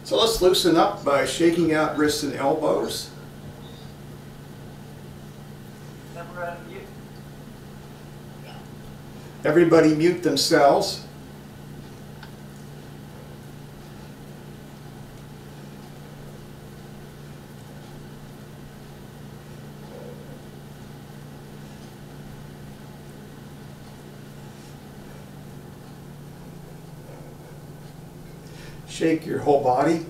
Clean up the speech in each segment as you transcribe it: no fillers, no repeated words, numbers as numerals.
So let's loosen up by shaking out wrists and elbows. Everybody mute themselves. Shake your whole body.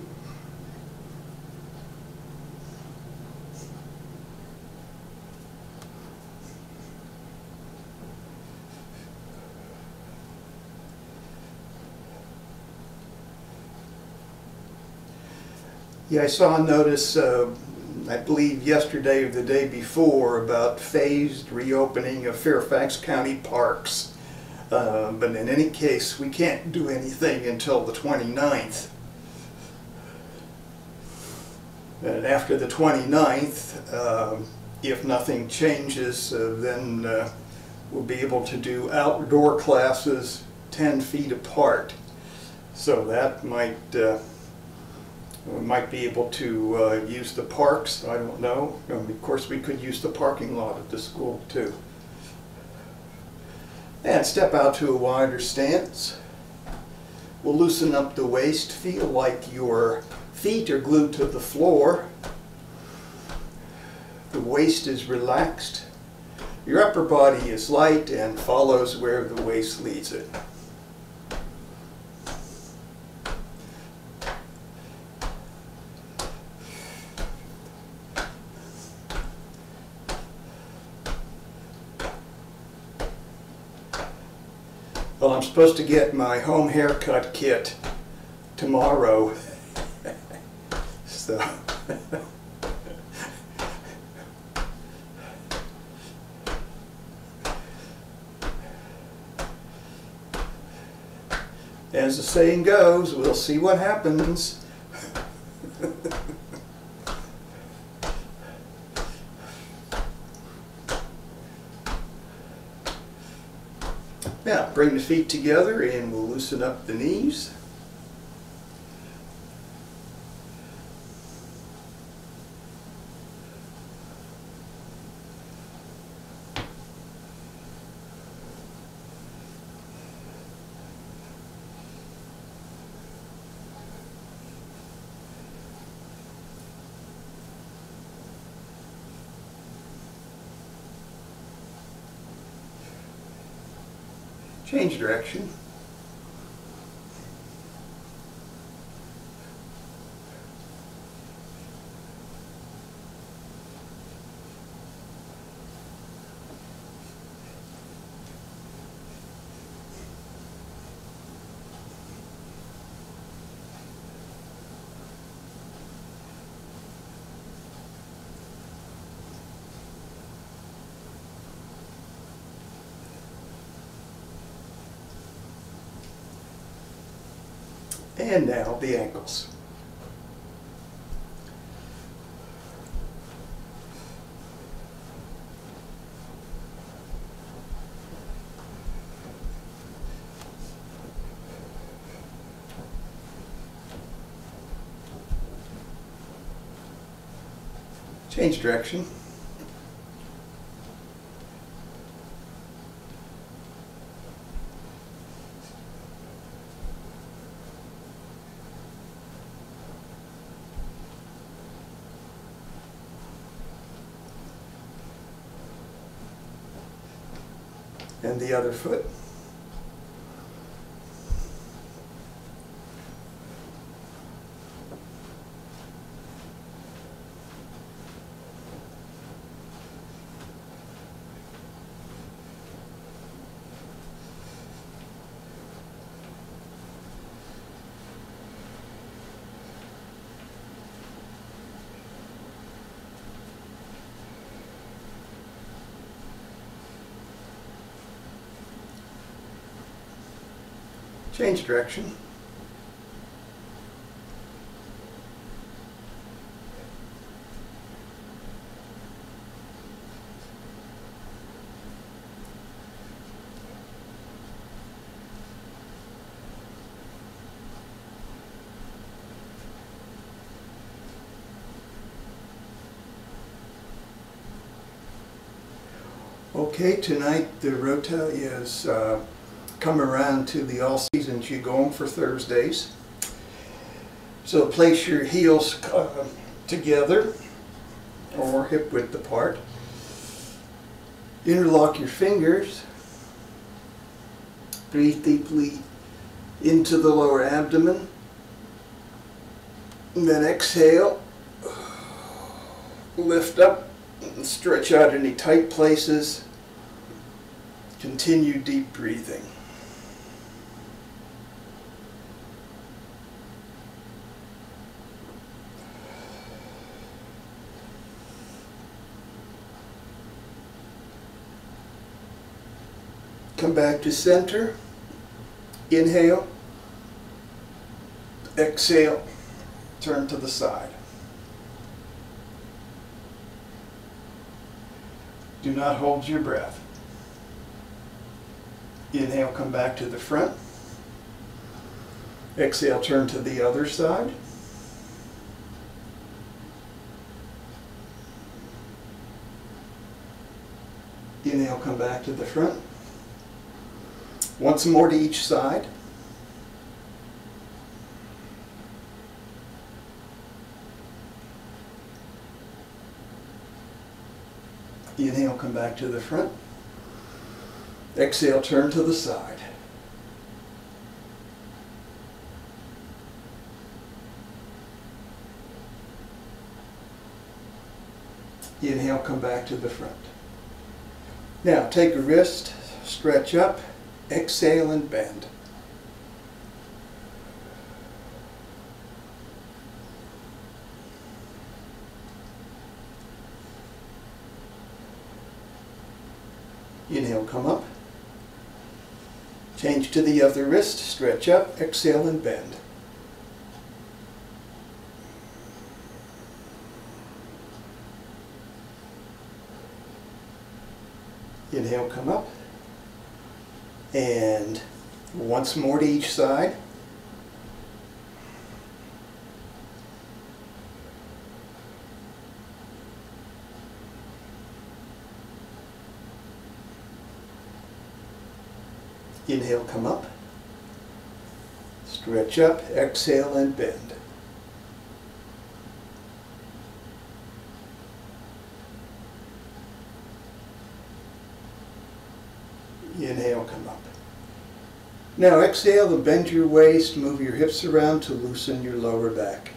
Yeah, I saw a notice, I believe yesterday or the day before, about phased reopening of Fairfax County parks. But in any case, we can't do anything until the 29th. And after the 29th, if nothing changes, then we'll be able to do outdoor classes 10 feet apart. So that might, we might be able to use the parks, I don't know. Of course, we could use the parking lot at the school too. And step out to a wider stance. We'll loosen up the waist. Feel like your feet are glued to the floor. The waist is relaxed. Your upper body is light and follows where the waist leads it. Well, I'm supposed to get my home haircut kit tomorrow, so as the saying goes, we'll see what happens. Now, bring the feet together and we'll loosen up the knees. Change direction. And now the ankles. Change direction. And the other foot. Change direction. Okay, tonight the Rota is come around to the All-Season Qigong for Thursdays. So place your heels together or hip width apart. Interlock your fingers. Breathe deeply into the lower abdomen. And then exhale. Lift up and stretch out any tight places. Continue deep breathing. Come back to center. Inhale. Exhale. Turn to the side. Do not hold your breath. Inhale, come back to the front. Exhale, turn to the other side. Inhale, come back to the front. Once more to each side. Inhale, come back to the front. Exhale, turn to the side. Inhale, come back to the front. Now take a wrist, stretch up, exhale and bend. Inhale, come up. Change to the other wrist, stretch up, exhale and bend. Inhale, come up. And once more to each side. Inhale, come up. Stretch up, exhale and bend. Inhale, come up. Now exhale and bend your waist, move your hips around to loosen your lower back.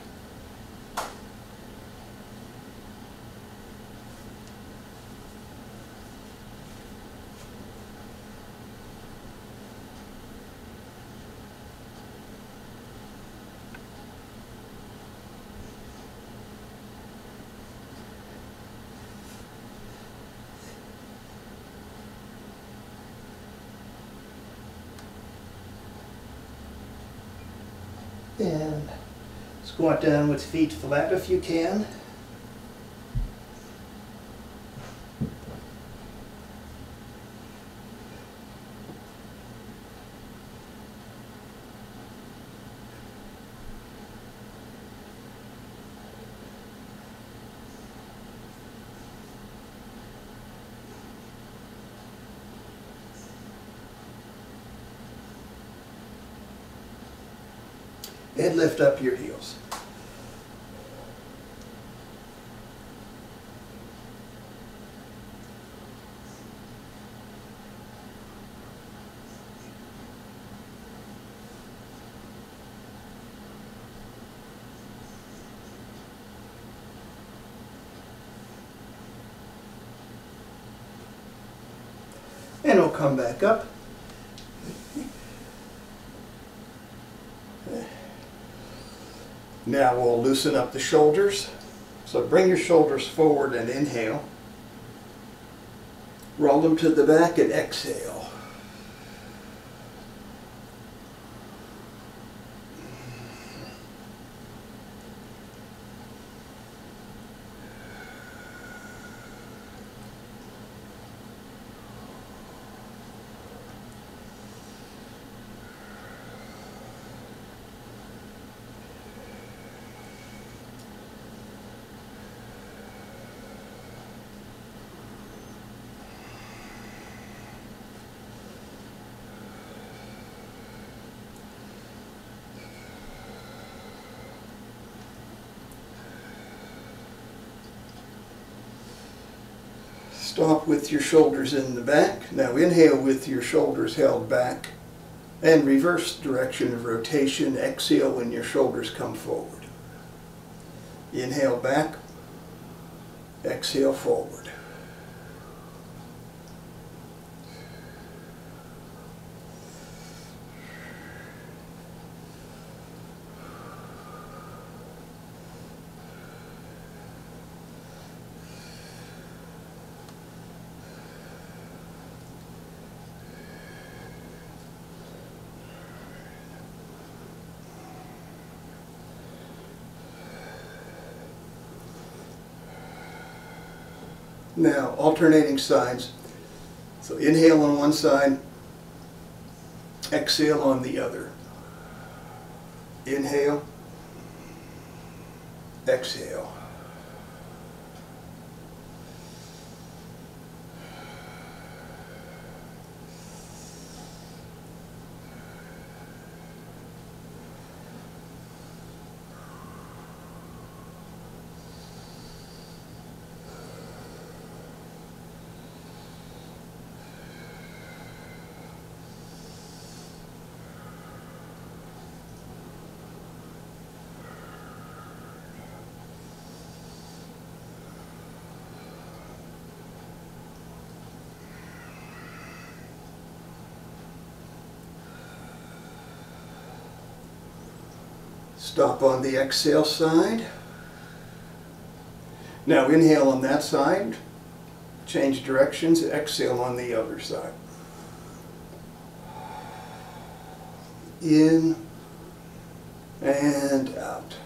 And squat down with feet flat if you can. And lift up your heels. And we'll come back up. Now we'll loosen up the shoulders. So bring your shoulders forward and inhale. Roll them to the back and exhale. Stop with your shoulders in the back. Now inhale with your shoulders held back and reverse direction of rotation. Exhale when your shoulders come forward. Inhale back, exhale forward. Now, alternating sides. So inhale on one side, exhale on the other. Inhale, exhale. Stop on the exhale side. Now inhale on that side, change directions, exhale on the other side. In and out.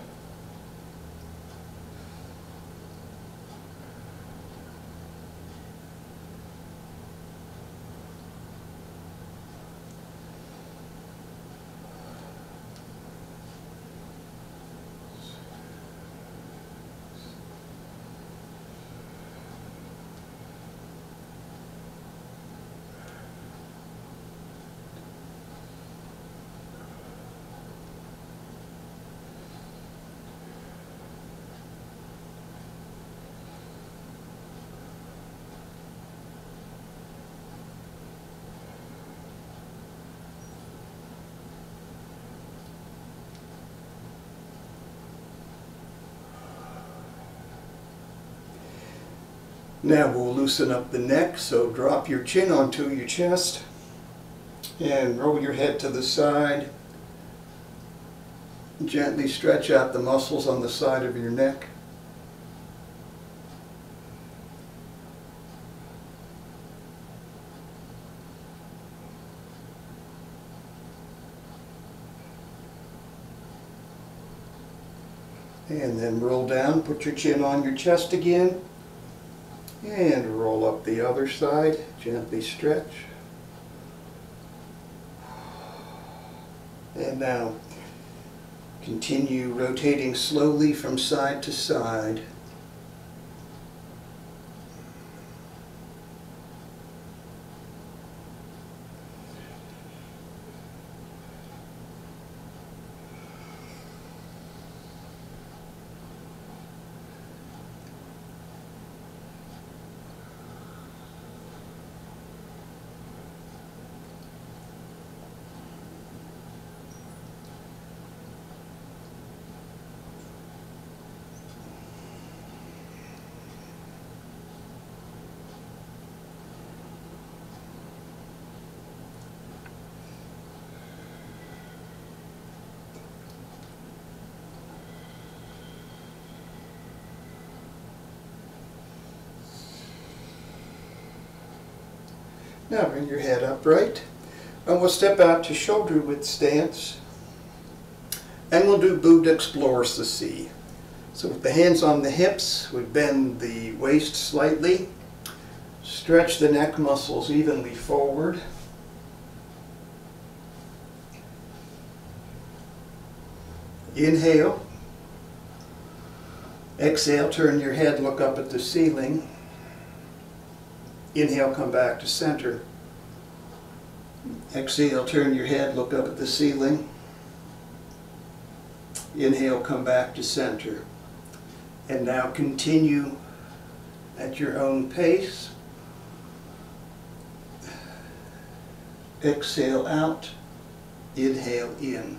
Now we'll loosen up the neck, so drop your chin onto your chest and roll your head to the side. Gently stretch out the muscles on the side of your neck. And then roll down, put your chin on your chest again. And roll up the other side, gently stretch. And now continue rotating slowly from side to side. Now bring your head upright, and we'll step out to shoulder width stance, and we'll do Buddha Explores the Sea. So with the hands on the hips, we bend the waist slightly, stretch the neck muscles evenly forward. Inhale. Exhale, turn your head, look up at the ceiling. Inhale, come back to center. Exhale, turn your head, look up at the ceiling. Inhale, come back to center. And now continue at your own pace. Exhale out, inhale in.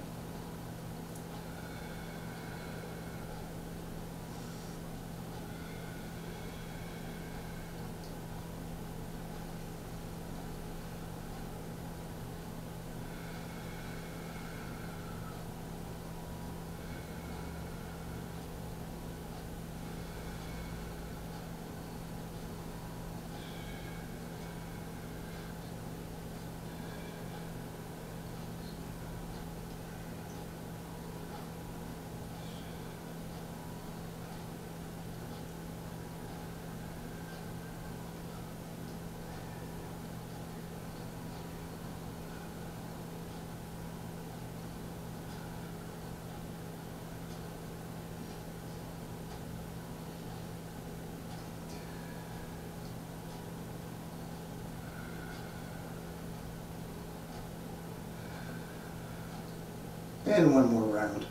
And one more round.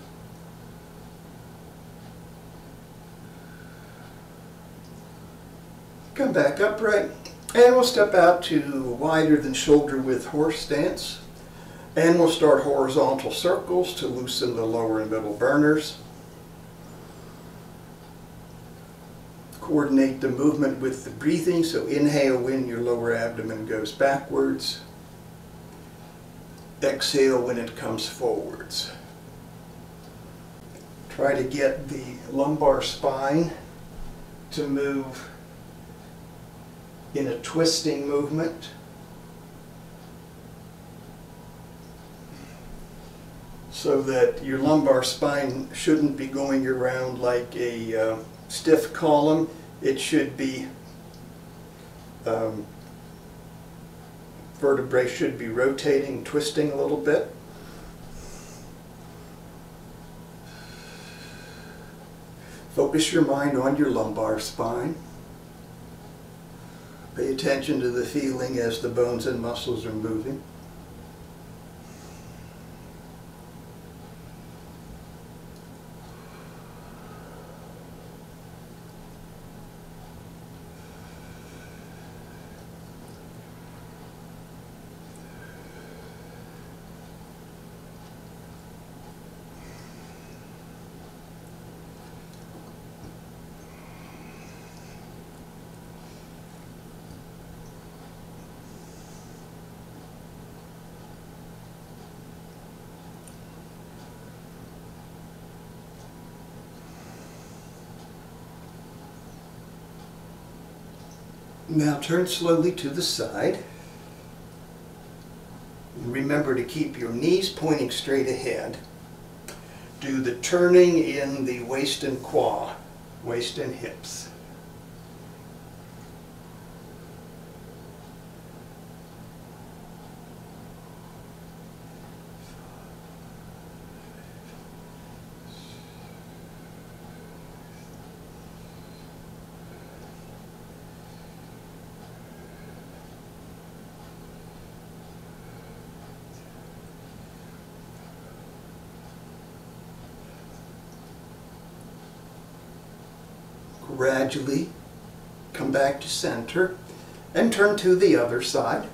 Come back upright, and we'll step out to wider than shoulder width horse stance. And we'll start horizontal circles to loosen the lower and middle burners. Coordinate the movement with the breathing, so inhale when your lower abdomen goes backwards. Exhale when it comes forwards. Try to get the lumbar spine to move in a twisting movement. So that your lumbar spine shouldn't be going around like a stiff column. It should be, vertebrae should be rotating, twisting a little bit. Focus your mind on your lumbar spine. Pay attention to the feeling as the bones and muscles are moving. Now turn slowly to the side. Remember to keep your knees pointing straight ahead. Do the turning in the waist and quad, waist and hips. Gradually come back to center and turn to the other side.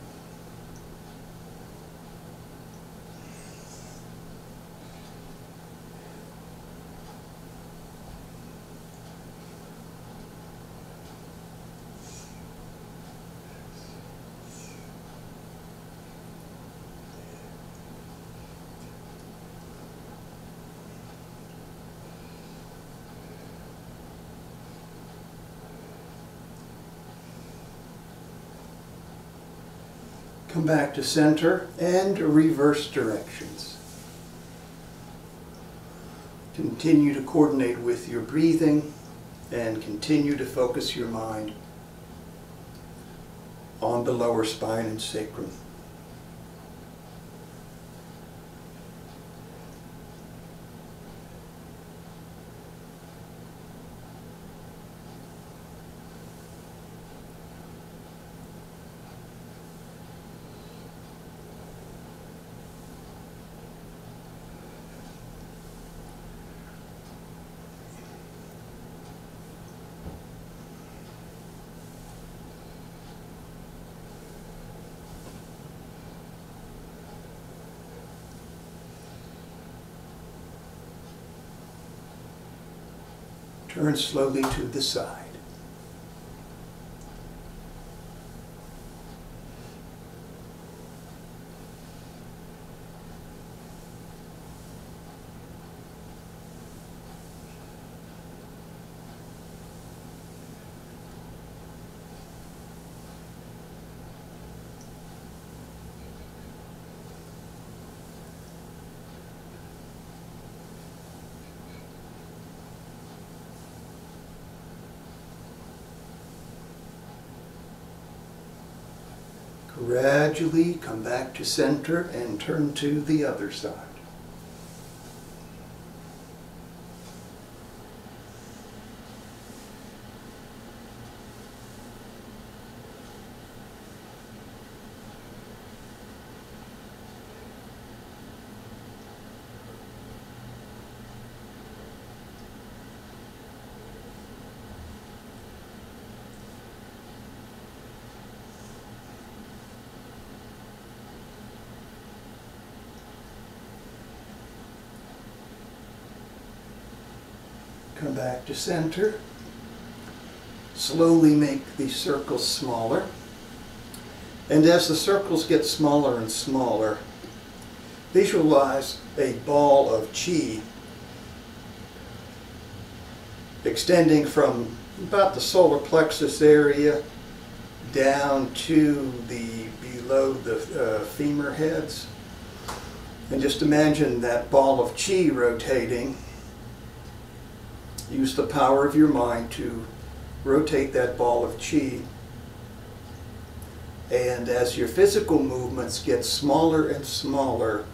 Come back to center and reverse directions. Continue to coordinate with your breathing and continue to focus your mind on the lower spine and sacrum. Turn slowly to the side. Gradually come back to center and turn to the other side. Come back to center. Slowly make the circles smaller. And as the circles get smaller and smaller, visualize a ball of chi extending from about the solar plexus area down to below the femur heads. And just imagine that ball of chi rotating. Use the power of your mind to rotate that ball of chi. And as your physical movements get smaller and smaller,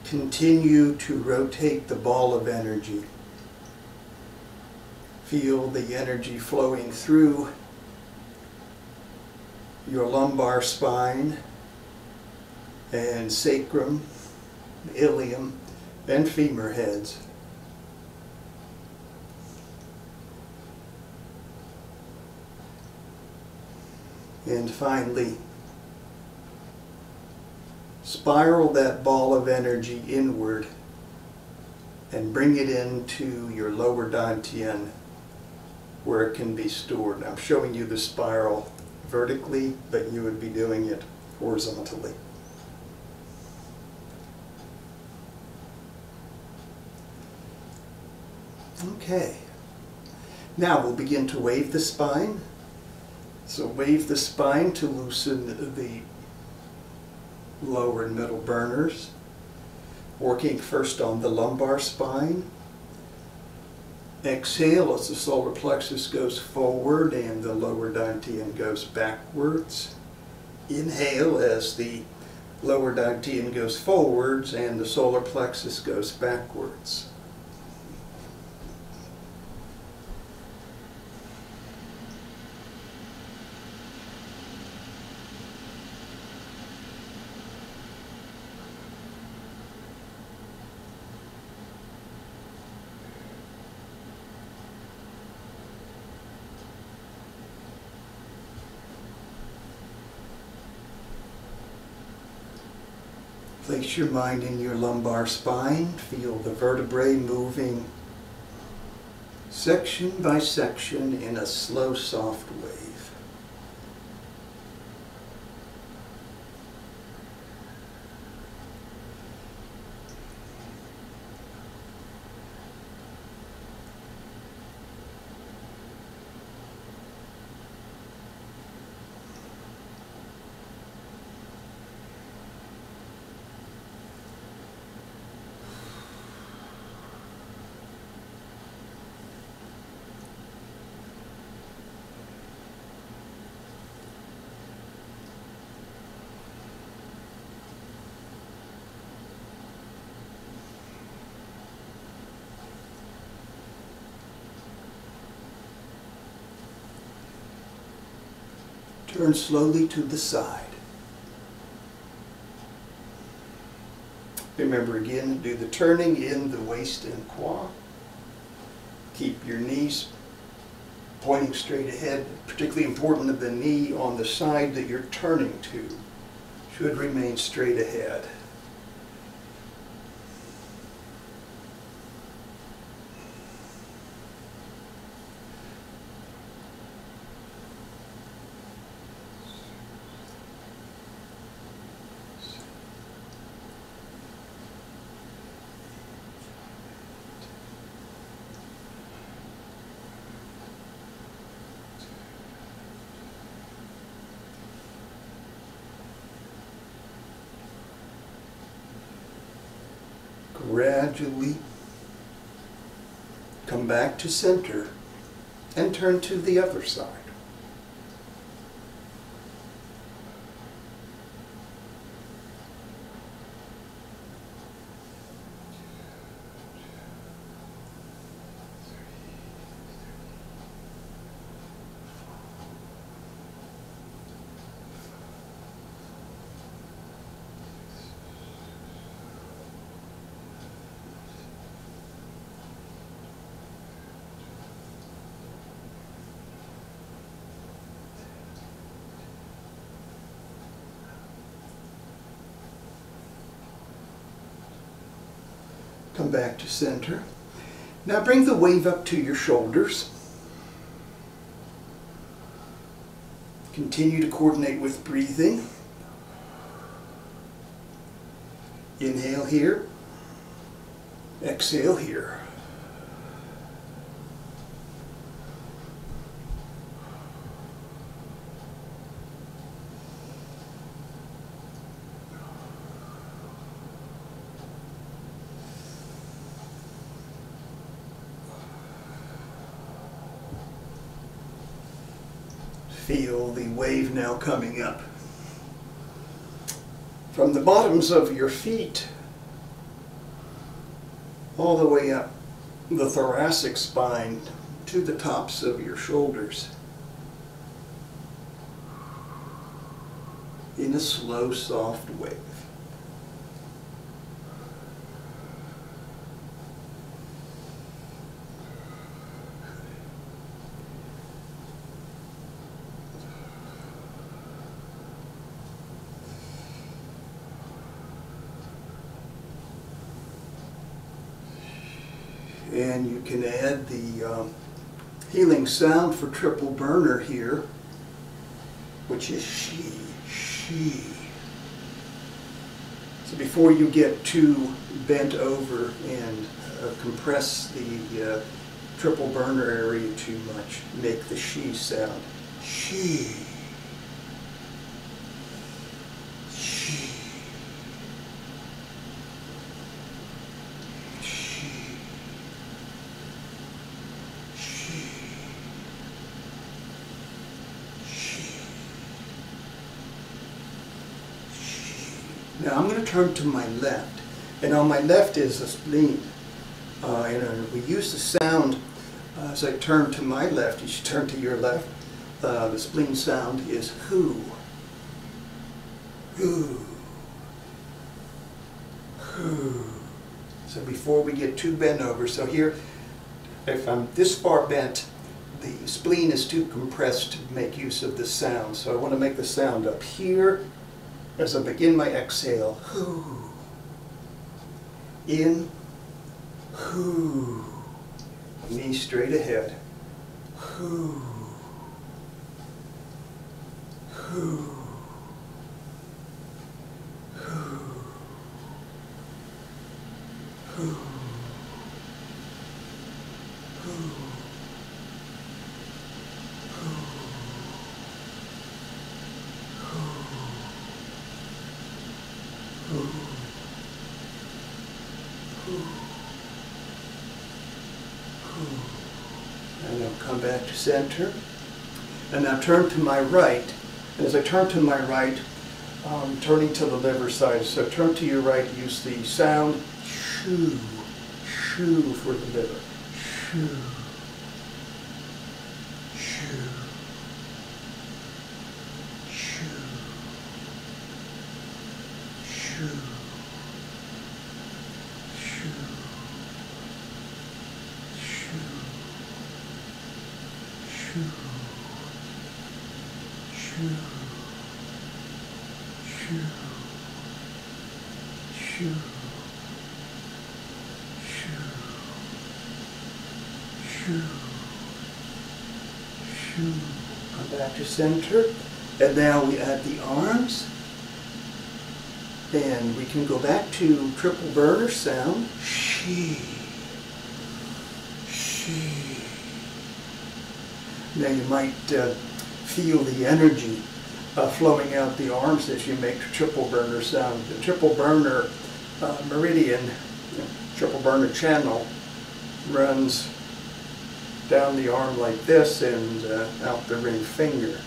continue to rotate the ball of energy. Feel the energy flowing through your lumbar spine and sacrum, ilium, and femur heads. And finally, spiral that ball of energy inward and bring it into your lower dantian where it can be stored. I'm showing you the spiral vertically, but you would be doing it horizontally. Okay. Now we'll begin to wave the spine. So wave the spine to loosen the lower and middle burners, working first on the lumbar spine. Exhale as the solar plexus goes forward and the lower dantian goes backwards. Inhale as the lower dantian goes forwards and the solar plexus goes backwards. Place your mind in your lumbar spine. Feel the vertebrae moving section by section in a slow, soft wave. Turn slowly to the side. Remember again, do the turning in the waist and quad. Keep your knees pointing straight ahead. Particularly important that the knee on the side that you're turning to should remain straight ahead. gradually come back to center and turn to the other side. Come back to center. Now bring the wave up to your shoulders. Continue to coordinate with breathing. Inhale here. Exhale here. Feel the wave now coming up. From the bottoms of your feet all the way up the thoracic spine to the tops of your shoulders in a slow, soft wave. And you can add the healing sound for triple burner here, which is she, she. So before you get too bent over and compress the triple burner area too much, make the she sound. She. She. Now I'm going to turn to my left, and on my left is the spleen. And we use the sound as I turn to my left. You should turn to your left. The spleen sound is who, who, who. So before we get too bent over, so here, if I'm this far bent, the spleen is too compressed to make use of the sound. So I want to make the sound up here. As I begin my exhale, whoo, in, whoo, knee straight ahead, whoo, whoo, whoo, whoo, whoo. And I'll come back to center. And now turn to my right. And as I turn to my right, I'm turning to the liver side. So turn to your right, use the sound shoo, shoo for the liver. Shoo, shoo, shoo, shoo. Come back to center, and now we add the arms, and we can go back to triple burner sound. She. Now you might feel the energy flowing out the arms as you make triple burner sound. The triple burner meridian triple burner channel runs down the arm like this and out the ring finger.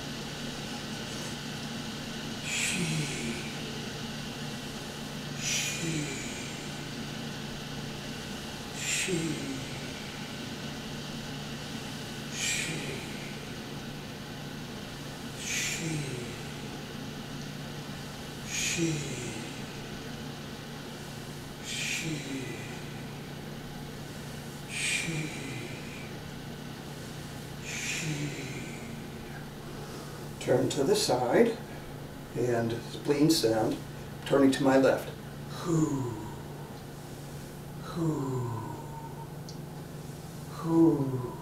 Turn to the side and spleen sound, turning to my left. Hoo, hoo, hoo,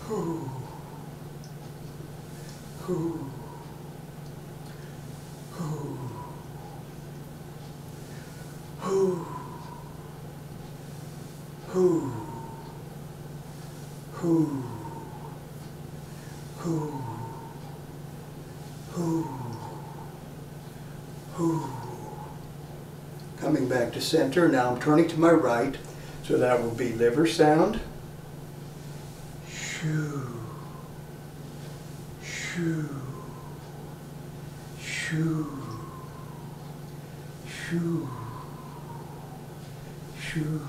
hoo, hoo, hoo, hoo, hoo, hoo, hoo. Coming back to center, now I'm turning to my right, so that will be liver sound. Shoo, shoo, shoo, shoo, shoo,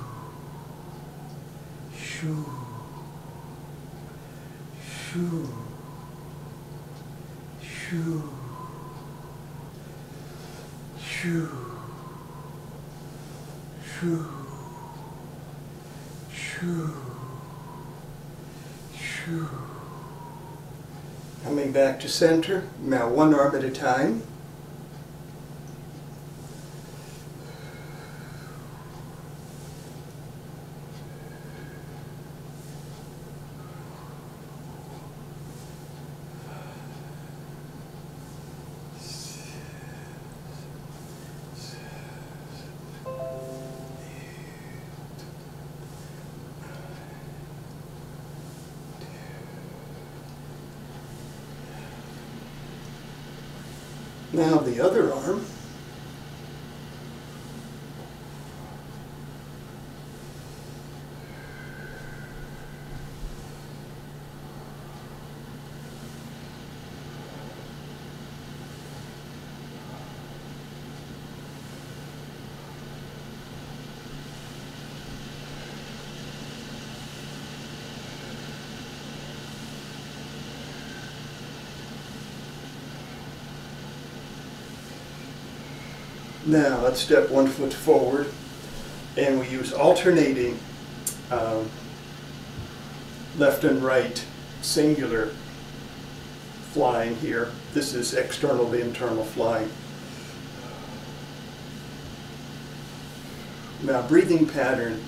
shoo, shoo. Shoo, shoo, shoo, shoo, shoo. Coming back to center, now one arm at a time. Now the other arm. Now let's step 1 foot forward, and we use alternating left and right singular flying here. This is external to internal flying. Now breathing pattern,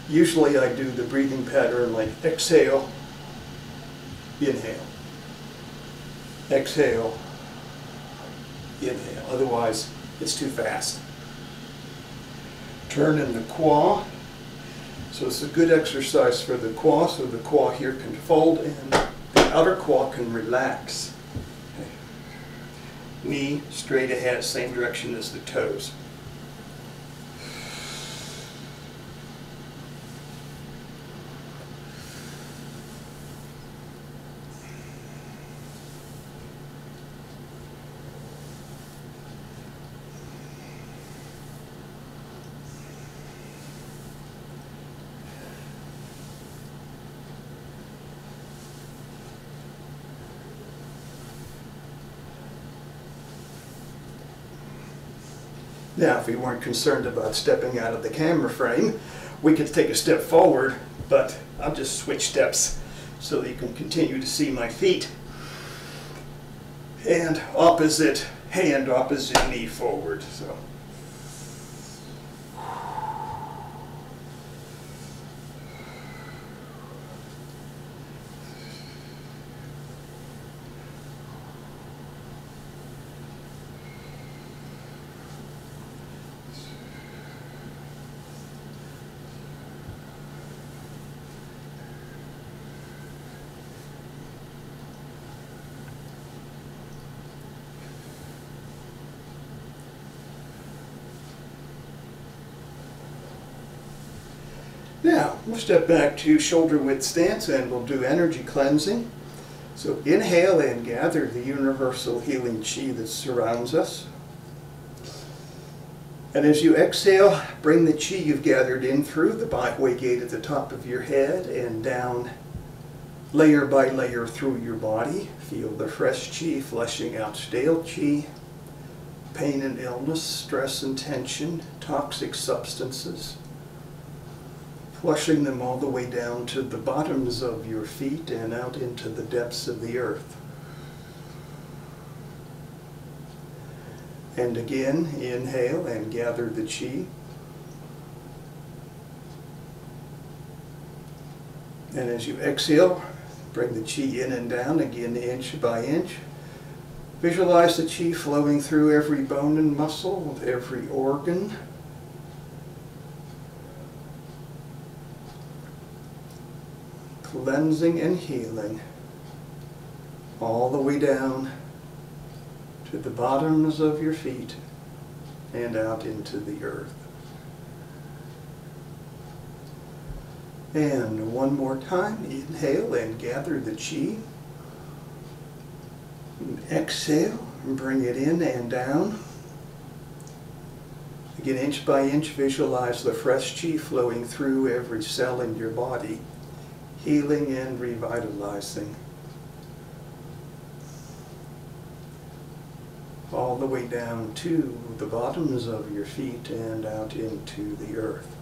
usually I do the breathing pattern like exhale, inhale, exhale, inhale, otherwise it's too fast. Turn in the quad. So it's a good exercise for the quad, so the quad here can fold and the outer quad can relax. Okay. Knee straight ahead, same direction as the toes. Now, if we weren't concerned about stepping out of the camera frame, we could take a step forward, but I'll just switch steps so that you can continue to see my feet. And opposite hand, opposite knee forward. So. Now, we'll step back to shoulder width stance and we'll do energy cleansing. So inhale and gather the universal healing chi that surrounds us. And as you exhale, bring the chi you've gathered in through the byway gate at the top of your head and down layer by layer through your body. Feel the fresh chi flushing out stale chi, pain and illness, stress and tension, toxic substances. Flushing them all the way down to the bottoms of your feet and out into the depths of the earth. And again, inhale and gather the chi. And as you exhale, bring the chi in and down, again inch by inch. Visualize the chi flowing through every bone and muscle, every organ. Cleansing and healing all the way down to the bottoms of your feet and out into the earth. And one more time, inhale and gather the chi. And exhale and bring it in and down. Again, inch by inch, visualize the fresh chi flowing through every cell in your body, healing and revitalizing. All the way down to the bottoms of your feet and out into the earth.